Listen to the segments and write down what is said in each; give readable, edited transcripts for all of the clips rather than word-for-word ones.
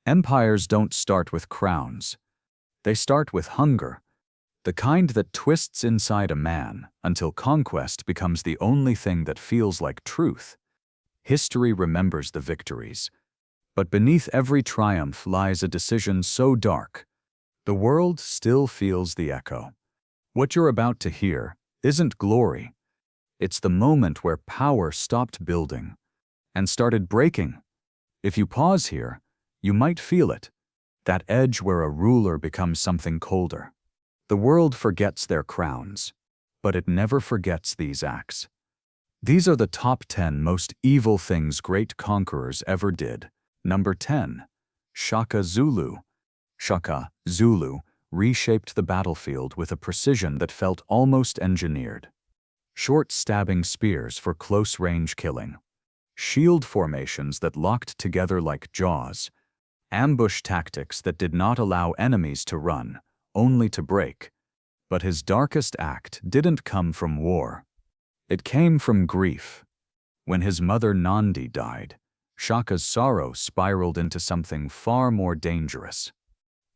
Empires don't start with crowns. They start with hunger, the kind that twists inside a man until conquest becomes the only thing that feels like truth. History remembers the victories, but beneath every triumph lies a decision so dark, the world still feels the echo. What you're about to hear isn't glory. It's the moment where power stopped building and started breaking. If you pause here, you might feel it, that edge where a ruler becomes something colder. The world forgets their crowns, but it never forgets these acts. These are the top 10 most evil things great conquerors ever did. Number 10. Shaka Zulu. Shaka Zulu reshaped the battlefield with a precision that felt almost engineered. Short stabbing spears for close-range killing, shield formations that locked together like jaws, ambush tactics that did not allow enemies to run, only to break. But his darkest act didn't come from war. It came from grief. When his mother Nandi died, Shaka's sorrow spiraled into something far more dangerous.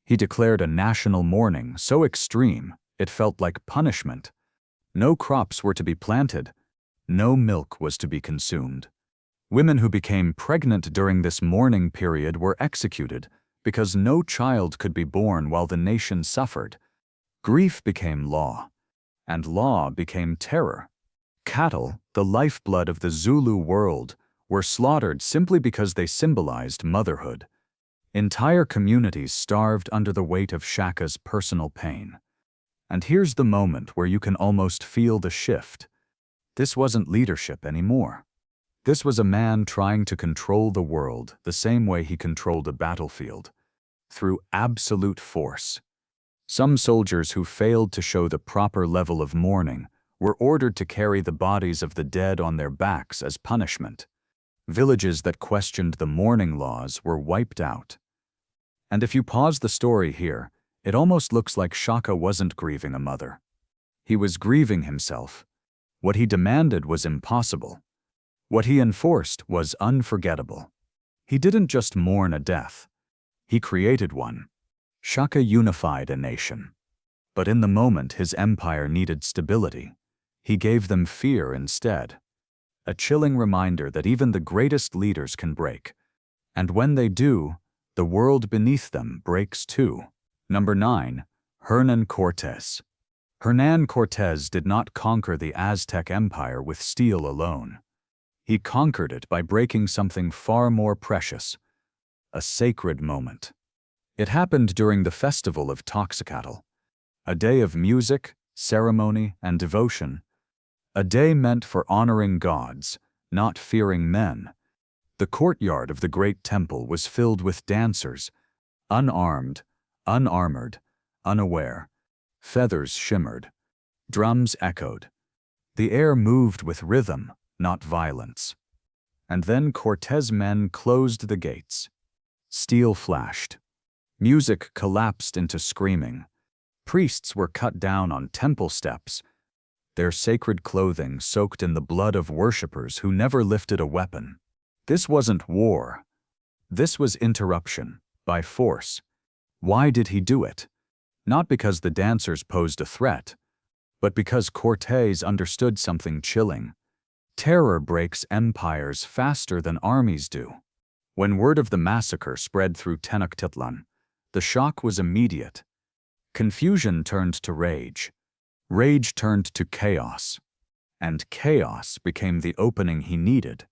He declared a national mourning so extreme it felt like punishment. No crops were to be planted. No milk was to be consumed. Women who became pregnant during this mourning period were executed because no child could be born while the nation suffered. Grief became law, and law became terror. Cattle, the lifeblood of the Zulu world, were slaughtered simply because they symbolized motherhood. Entire communities starved under the weight of Shaka's personal pain. And here's the moment where you can almost feel the shift. This wasn't leadership anymore. This was a man trying to control the world the same way he controlled a battlefield, through absolute force. Some soldiers who failed to show the proper level of mourning were ordered to carry the bodies of the dead on their backs as punishment. Villages that questioned the mourning laws were wiped out. And if you pause the story here, it almost looks like Shaka wasn't grieving a mother. He was grieving himself. What he demanded was impossible. What he enforced was unforgettable. He didn't just mourn a death. He created one. Shaka unified a nation. But in the moment his empire needed stability, he gave them fear instead. A chilling reminder that even the greatest leaders can break. And when they do, the world beneath them breaks too. Number 9. Hernan Cortés. Hernan Cortés did not conquer the Aztec Empire with steel alone. He conquered it by breaking something far more precious, a sacred moment. It happened during the festival of Toxicatl, a day of music, ceremony, and devotion, a day meant for honoring gods, not fearing men. The courtyard of the great temple was filled with dancers, unarmed, unarmored, unaware. Feathers shimmered. Drums echoed. The air moved with rhythm, not violence. And then Cortés' men closed the gates. Steel flashed. Music collapsed into screaming. Priests were cut down on temple steps, their sacred clothing soaked in the blood of worshippers who never lifted a weapon. This wasn't war. This was interruption, by force. Why did he do it? Not because the dancers posed a threat, but because Cortés understood something chilling. Terror breaks empires faster than armies do. When word of the massacre spread through Tenochtitlan, the shock was immediate. Confusion turned to rage. Rage turned to chaos. And chaos became the opening he needed.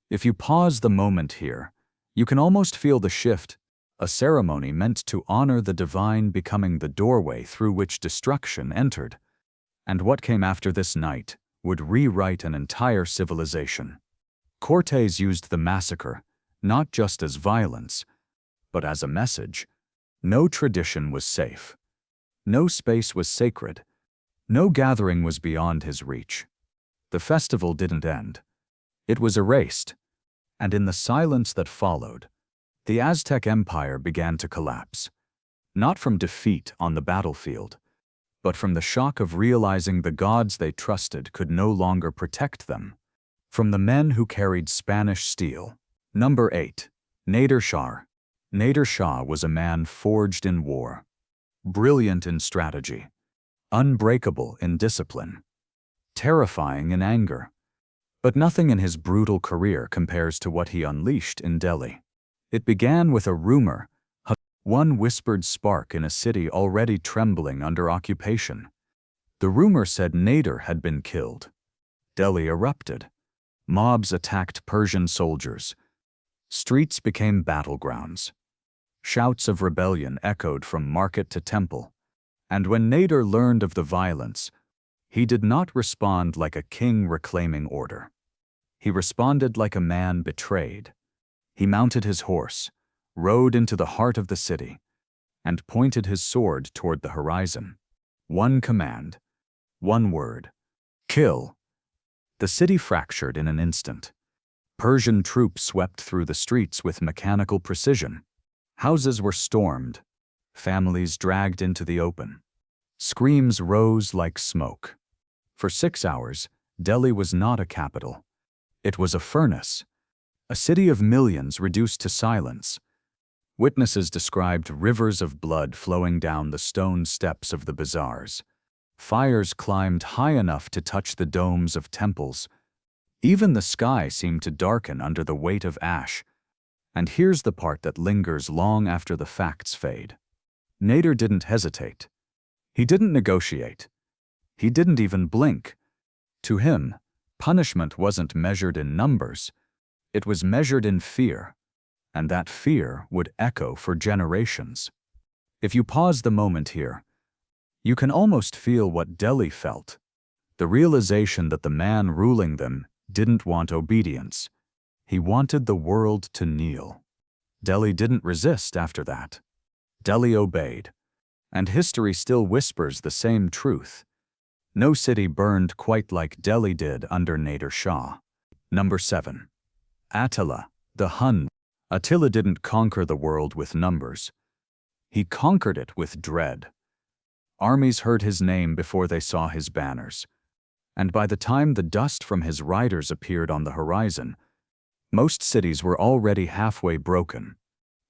If you pause the moment here, you can almost feel the shift, a ceremony meant to honor the divine becoming the doorway through which destruction entered. And what came after this night would rewrite an entire civilization. Cortés used the massacre not just as violence, but as a message. No tradition was safe. No space was sacred. No gathering was beyond his reach. The festival didn't end. It was erased. And in the silence that followed, the Aztec Empire began to collapse. Not from defeat on the battlefield, but from the shock of realizing the gods they trusted could no longer protect them. From the men who carried Spanish steel. Number 8. Nader Shah. Nader Shah was a man forged in war, brilliant in strategy, unbreakable in discipline, terrifying in anger. But nothing in his brutal career compares to what he unleashed in Delhi. It began with a rumor, one whispered spark in a city already trembling under occupation. The rumor said Nader had been killed. Delhi erupted. Mobs attacked Persian soldiers. Streets became battlegrounds. Shouts of rebellion echoed from market to temple. And when Nader learned of the violence, he did not respond like a king reclaiming order. He responded like a man betrayed. He mounted his horse, rode into the heart of the city, and pointed his sword toward the horizon. One command, one word: kill. The city fractured in an instant. Persian troops swept through the streets with mechanical precision. Houses were stormed, families dragged into the open. Screams rose like smoke. For 6 hours, Delhi was not a capital. It was a furnace, a city of millions reduced to silence. Witnesses described rivers of blood flowing down the stone steps of the bazaars. Fires climbed high enough to touch the domes of temples. Even the sky seemed to darken under the weight of ash. And here's the part that lingers long after the facts fade. Nader didn't hesitate. He didn't negotiate. He didn't even blink. To him, punishment wasn't measured in numbers. It was measured in fear, and that fear would echo for generations. If you pause the moment here, you can almost feel what Delhi felt, the realization that the man ruling them didn't want obedience. He wanted the world to kneel. Delhi didn't resist after that. Delhi obeyed, and history still whispers the same truth. No city burned quite like Delhi did under Nader Shah. Number 7. Attila, the Hun. Attila didn't conquer the world with numbers. He conquered it with dread. Armies heard his name before they saw his banners. And by the time the dust from his riders appeared on the horizon, most cities were already halfway broken.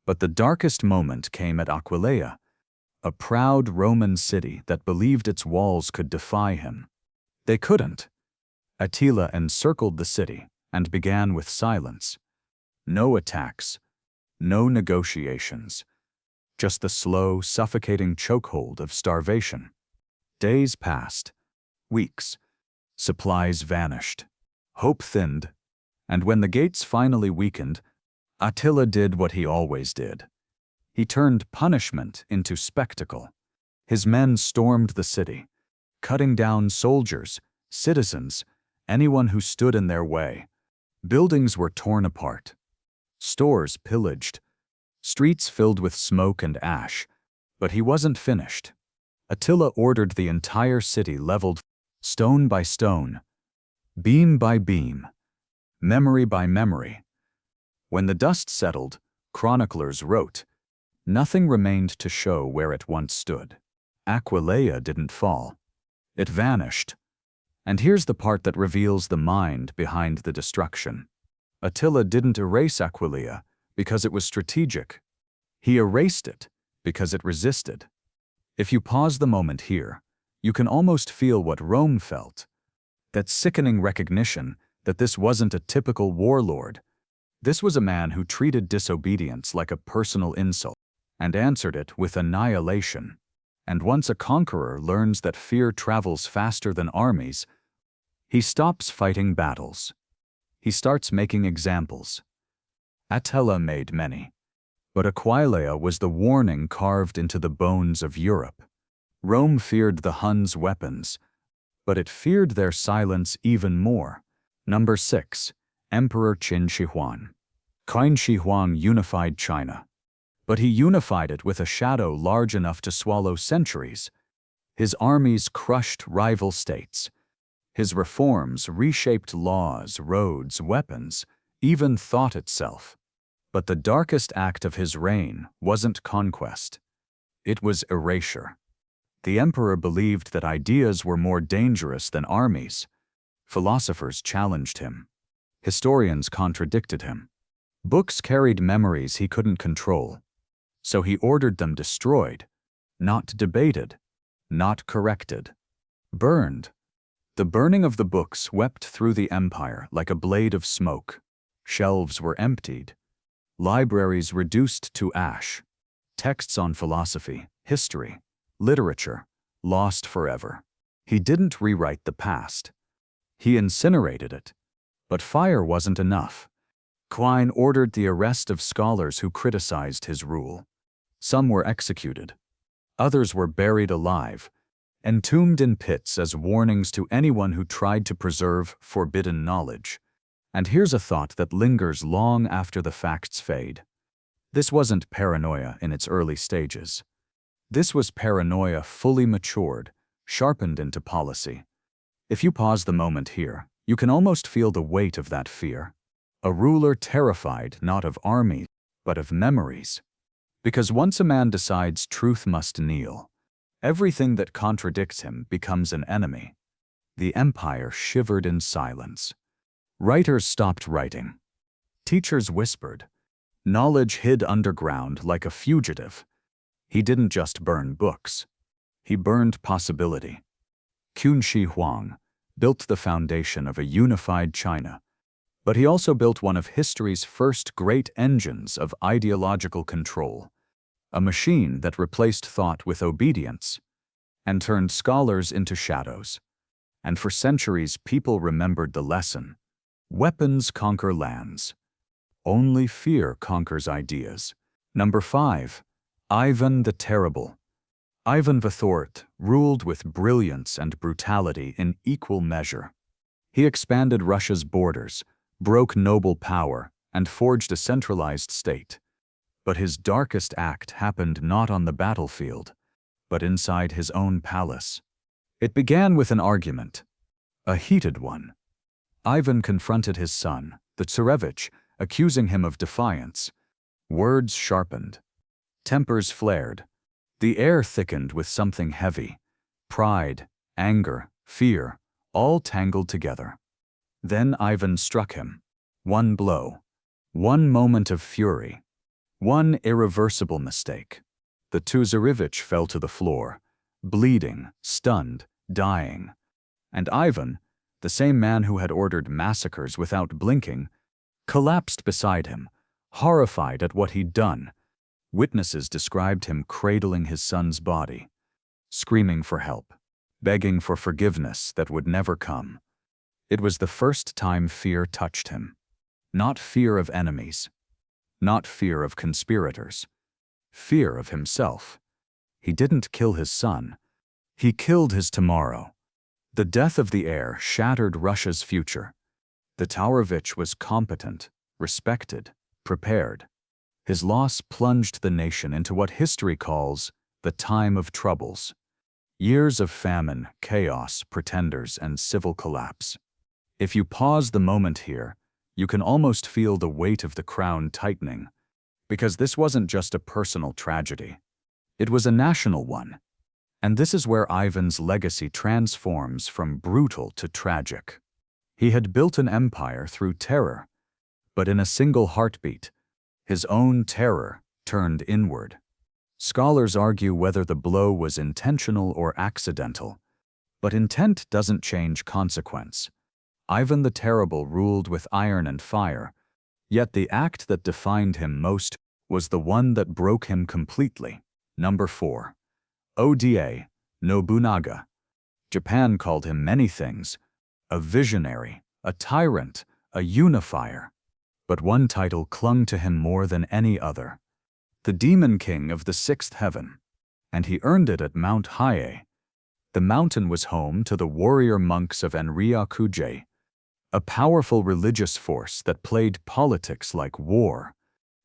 But the darkest moment came at Aquileia, a proud Roman city that believed its walls could defy him. They couldn't. Attila encircled the city and began with silence. No attacks, no negotiations, just the slow, suffocating chokehold of starvation. Days passed, weeks. Supplies vanished, hope thinned, and when the gates finally weakened, Attila did what he always did. He turned punishment into spectacle. His men stormed the city, cutting down soldiers, citizens, anyone who stood in their way. Buildings were torn apart, stores pillaged, streets filled with smoke and ash. But he wasn't finished. Attila ordered the entire city leveled, stone by stone, beam by beam, memory by memory. When the dust settled, chroniclers wrote, nothing remained to show where it once stood. Aquileia didn't fall. It vanished. And here's the part that reveals the mind behind the destruction. Attila didn't erase Aquileia because it was strategic. He erased it because it resisted. If you pause the moment here, you can almost feel what Rome felt. That sickening recognition that this wasn't a typical warlord. This was a man who treated disobedience like a personal insult and answered it with annihilation. And once a conqueror learns that fear travels faster than armies, he stops fighting battles. He starts making examples. Attila made many, but Aquileia was the warning carved into the bones of Europe. Rome feared the Huns' weapons, but it feared their silence even more. Number 6. Emperor Qin Shi Huang. Qin Shi Huang unified China, but he unified it with a shadow large enough to swallow centuries. His armies crushed rival states. His reforms reshaped laws, roads, weapons, even thought itself. But the darkest act of his reign wasn't conquest. It was erasure. The emperor believed that ideas were more dangerous than armies. Philosophers challenged him. Historians contradicted him. Books carried memories he couldn't control. So he ordered them destroyed, not debated, not corrected, burned. The burning of the books swept through the empire like a blade of smoke. Shelves were emptied, libraries reduced to ash, texts on philosophy, history, literature, lost forever. He didn't rewrite the past. He incinerated it. But fire wasn't enough. Qin ordered the arrest of scholars who criticized his rule. Some were executed. Others were buried alive, entombed in pits as warnings to anyone who tried to preserve forbidden knowledge. And here's a thought that lingers long after the facts fade. This wasn't paranoia in its early stages. This was paranoia fully matured, sharpened into policy. If you pause the moment here, you can almost feel the weight of that fear. A ruler terrified not of armies, but of memories. Because once a man decides truth must kneel, everything that contradicts him becomes an enemy. The empire shivered in silence. Writers stopped writing. Teachers whispered. Knowledge hid underground like a fugitive. He didn't just burn books. He burned possibility. Qin Shi Huang built the foundation of a unified China, but he also built one of history's first great engines of ideological control, a machine that replaced thought with obedience and turned scholars into shadows. And for centuries, people remembered the lesson. Weapons conquer lands. Only fear conquers ideas. Number 5. Ivan the Terrible. Ivan IV ruled with brilliance and brutality in equal measure. He expanded Russia's borders, broke noble power, and forged a centralized state. But his darkest act happened not on the battlefield, but inside his own palace. It began with an argument, a heated one. Ivan confronted his son, the Tsarevich, accusing him of defiance. Words sharpened. Tempers flared. The air thickened with something heavy. Pride, anger, fear, all tangled together. Then Ivan struck him. One blow. One moment of fury. One irreversible mistake. The Tsarevich fell to the floor, bleeding, stunned, dying. And Ivan, the same man who had ordered massacres without blinking, collapsed beside him, horrified at what he'd done. Witnesses described him cradling his son's body, screaming for help, begging for forgiveness that would never come. It was the first time fear touched him. Not fear of enemies, not fear of conspirators, fear of himself. He didn't kill his son. He killed his tomorrow. The death of the heir shattered Russia's future. The Tsarevich was competent, respected, prepared. His loss plunged the nation into what history calls the time of troubles. Years of famine, chaos, pretenders, and civil collapse. If you pause the moment here, you can almost feel the weight of the crown tightening, because this wasn't just a personal tragedy. It was a national one. And this is where Ivan's legacy transforms from brutal to tragic. He had built an empire through terror, but in a single heartbeat, his own terror turned inward. Scholars argue whether the blow was intentional or accidental, but intent doesn't change consequence. Ivan the Terrible ruled with iron and fire, yet the act that defined him most was the one that broke him completely. Number 4. Oda, Nobunaga. Japan called him many things, a visionary, a tyrant, a unifier. But one title clung to him more than any other, the Demon King of the Sixth Heaven, and he earned it at Mount Hiei. The mountain was home to the warrior monks of Enryaku-ji, a powerful religious force that played politics like war,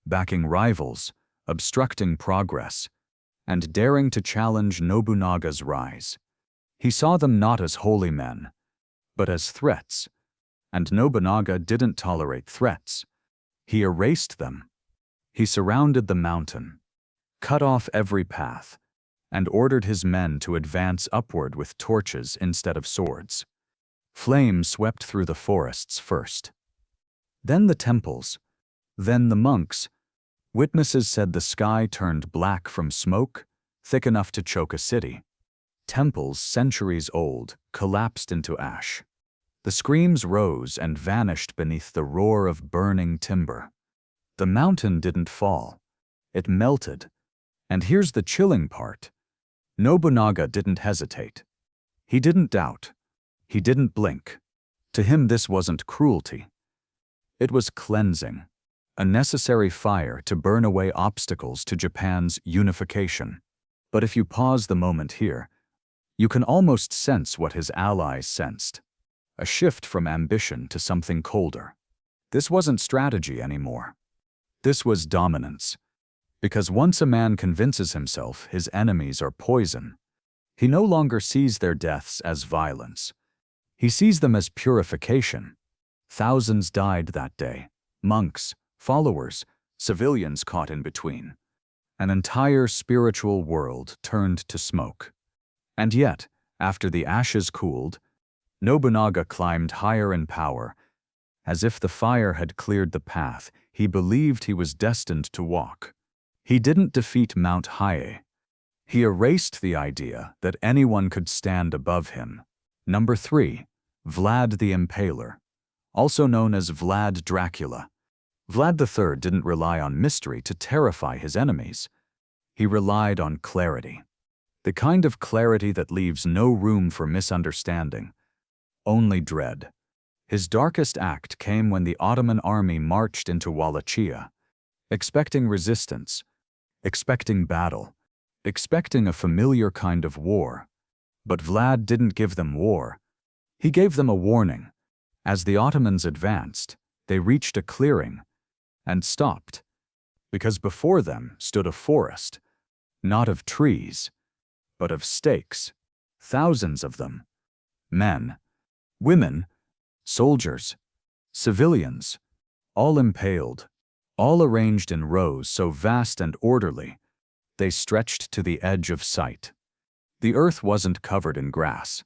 backing rivals, obstructing progress, and daring to challenge Nobunaga's rise. He saw them not as holy men, but as threats, and Nobunaga didn't tolerate threats. He erased them. He surrounded the mountain, cut off every path, and ordered his men to advance upward with torches instead of swords. Flame swept through the forests first, then the temples, then the monks, Witnesses said the sky turned black from smoke, thick enough to choke a city. Temples, centuries old, collapsed into ash. The screams rose and vanished beneath the roar of burning timber. The mountain didn't fall. It melted. And here's the chilling part. Nobunaga didn't hesitate. He didn't doubt. He didn't blink. To him, this wasn't cruelty. It was cleansing, a necessary fire to burn away obstacles to Japan's unification. But if you pause the moment here, you can almost sense what his allies sensed. A shift from ambition to something colder. This wasn't strategy anymore. This was dominance. Because once a man convinces himself his enemies are poison, he no longer sees their deaths as violence. He sees them as purification. Thousands died that day. Monks, followers, civilians caught in between. An entire spiritual world turned to smoke. And yet, after the ashes cooled, Nobunaga climbed higher in power. As if the fire had cleared the path he believed he was destined to walk. He didn't defeat Mount Hiei. He erased the idea that anyone could stand above him. Number 3. Vlad the Impaler, also known as Vlad Dracula. Vlad III didn't rely on mystery to terrify his enemies. He relied on clarity. The kind of clarity that leaves no room for misunderstanding, only dread. His darkest act came when the Ottoman army marched into Wallachia, expecting resistance, expecting battle, expecting a familiar kind of war. But Vlad didn't give them war. He gave them a warning. As the Ottomans advanced, they reached a clearing and stopped, because before them stood a forest, not of trees, but of stakes, thousands of them. Men, women, soldiers, civilians, all impaled, all arranged in rows so vast and orderly, they stretched to the edge of sight. The earth wasn't covered in grass.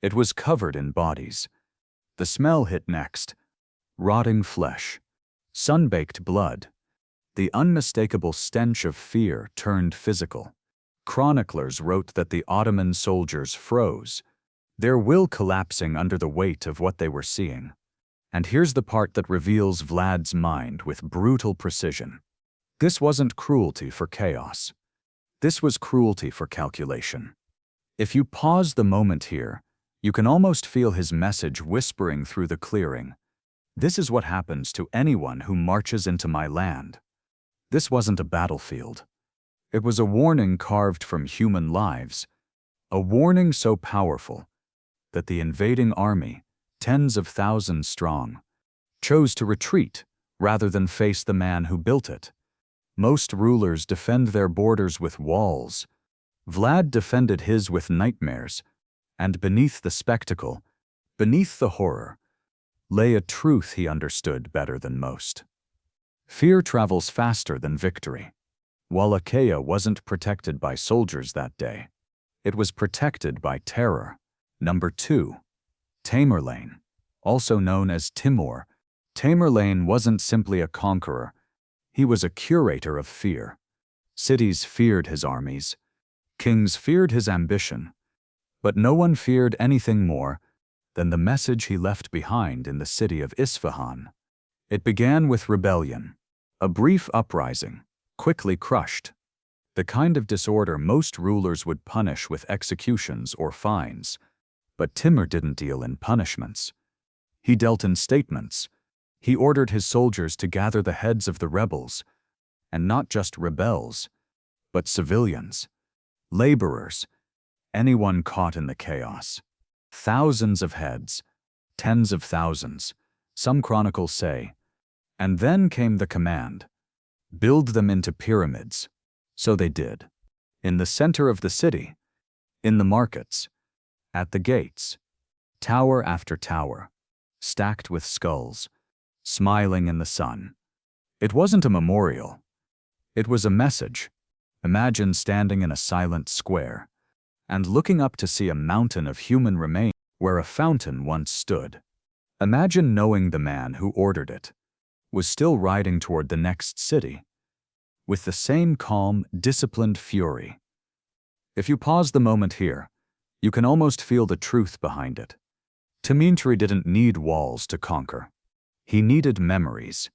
It was covered in bodies. The smell hit next. Rotting flesh, sun-baked blood. The unmistakable stench of fear turned physical. Chroniclers wrote that the Ottoman soldiers froze, their will collapsing under the weight of what they were seeing. And here's the part that reveals Vlad's mind with brutal precision. This wasn't cruelty for chaos. This was cruelty for calculation. If you pause the moment here, you can almost feel his message whispering through the clearing. This is what happens to anyone who marches into my land. This wasn't a battlefield. It was a warning carved from human lives, a warning so powerful that the invading army, tens of thousands strong, chose to retreat rather than face the man who built it. Most rulers defend their borders with walls. Vlad defended his with nightmares, and beneath the spectacle, beneath the horror, lay a truth he understood better than most. Fear travels faster than victory. Wallachia wasn't protected by soldiers that day. It was protected by terror. Number 2. Tamerlane, also known as Timur. Tamerlane wasn't simply a conqueror. He was a curator of fear. Cities feared his armies. Kings feared his ambition. But no one feared anything more than the message he left behind in the city of Isfahan. It began with rebellion, a brief uprising, quickly crushed. The kind of disorder most rulers would punish with executions or fines. But Timur didn't deal in punishments. He dealt in statements. He ordered his soldiers to gather the heads of the rebels, and not just rebels, but civilians, laborers, anyone caught in the chaos. Thousands of heads, tens of thousands, some chronicles say. And then came the command: build them into pyramids. So they did. In the center of the city, in the markets, at the gates, tower after tower, stacked with skulls, smiling in the sun. It wasn't a memorial. It was a message. Imagine standing in a silent square and looking up to see a mountain of human remains where a fountain once stood. Imagine knowing the man who ordered it was still riding toward the next city, with the same calm, disciplined fury. If you pause the moment here, you can almost feel the truth behind it. Tamerlane didn't need walls to conquer. He needed memories.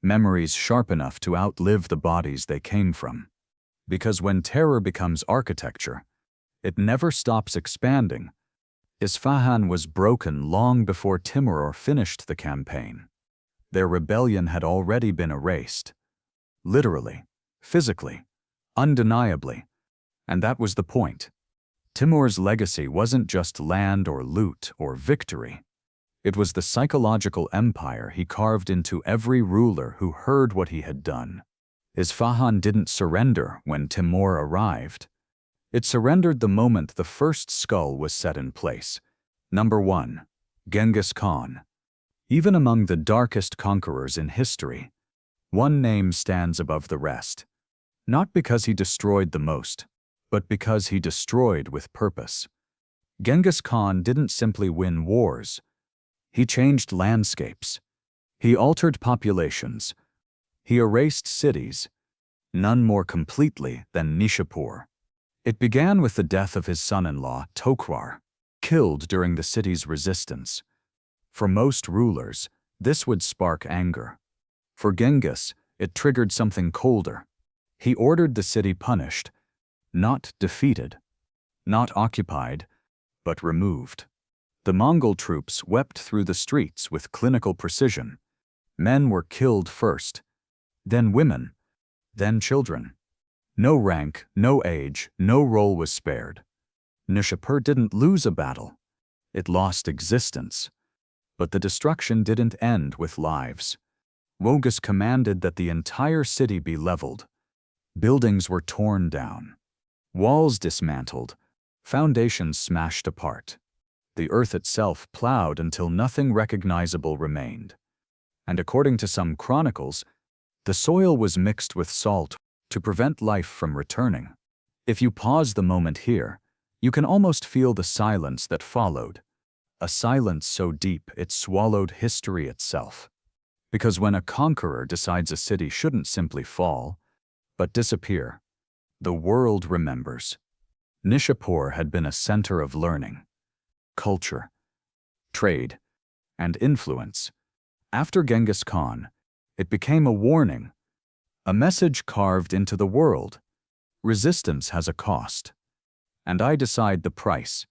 Memories sharp enough to outlive the bodies they came from. Because when terror becomes architecture, it never stops expanding. Isfahan was broken long before Timur finished the campaign. Their rebellion had already been erased. Literally, physically, undeniably. And that was the point. Timur's legacy wasn't just land or loot or victory. It was the psychological empire he carved into every ruler who heard what he had done. Isfahan didn't surrender when Timur arrived. It surrendered the moment the first skull was set in place. Number 1. Genghis Khan. Even among the darkest conquerors in history, one name stands above the rest. Not because he destroyed the most, but because he destroyed with purpose. Genghis Khan didn't simply win wars. He changed landscapes. He altered populations. He erased cities, none more completely than Nishapur. It began with the death of his son-in-law, Tokwar, killed during the city's resistance. For most rulers, this would spark anger. For Genghis, it triggered something colder. He ordered the city punished, not defeated, not occupied, but removed. The Mongol troops wept through the streets with clinical precision. Men were killed first, then women, then children. No rank, no age, no role was spared. Nishapur didn't lose a battle. It lost existence. But the destruction didn't end with lives. Wogus commanded that the entire city be leveled. Buildings were torn down. Walls dismantled. Foundations smashed apart. The earth itself plowed until nothing recognizable remained. And according to some chronicles, the soil was mixed with salt to prevent life from returning. If you pause the moment here, you can almost feel the silence that followed. A silence so deep it swallowed history itself. Because when a conqueror decides a city shouldn't simply fall, but disappear, the world remembers. Nishapur had been a center of learning, culture, trade, and influence. After Genghis Khan, it became a warning, a message carved into the world. Resistance has a cost. And I decide the price.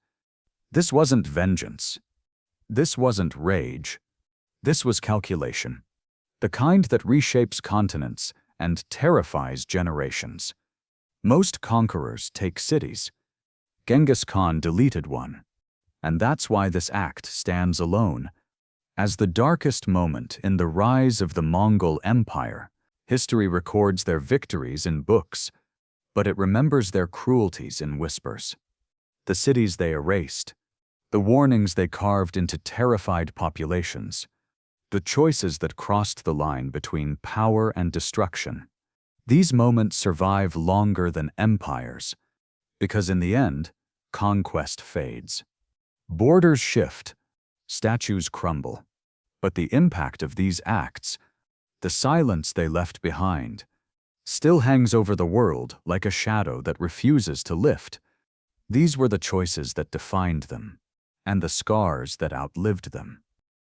This wasn't vengeance. This wasn't rage. This was calculation. The kind that reshapes continents and terrifies generations. Most conquerors take cities. Genghis Khan deleted one. And that's why this act stands alone. As the darkest moment in the rise of the Mongol Empire, history records their victories in books, but it remembers their cruelties in whispers. The cities they erased, the warnings they carved into terrified populations, the choices that crossed the line between power and destruction. These moments survive longer than empires, because in the end, conquest fades. Borders shift, statues crumble, but the impact of these acts, the silence they left behind, still hangs over the world like a shadow that refuses to lift. These were the choices that defined them, and the scars that outlived them.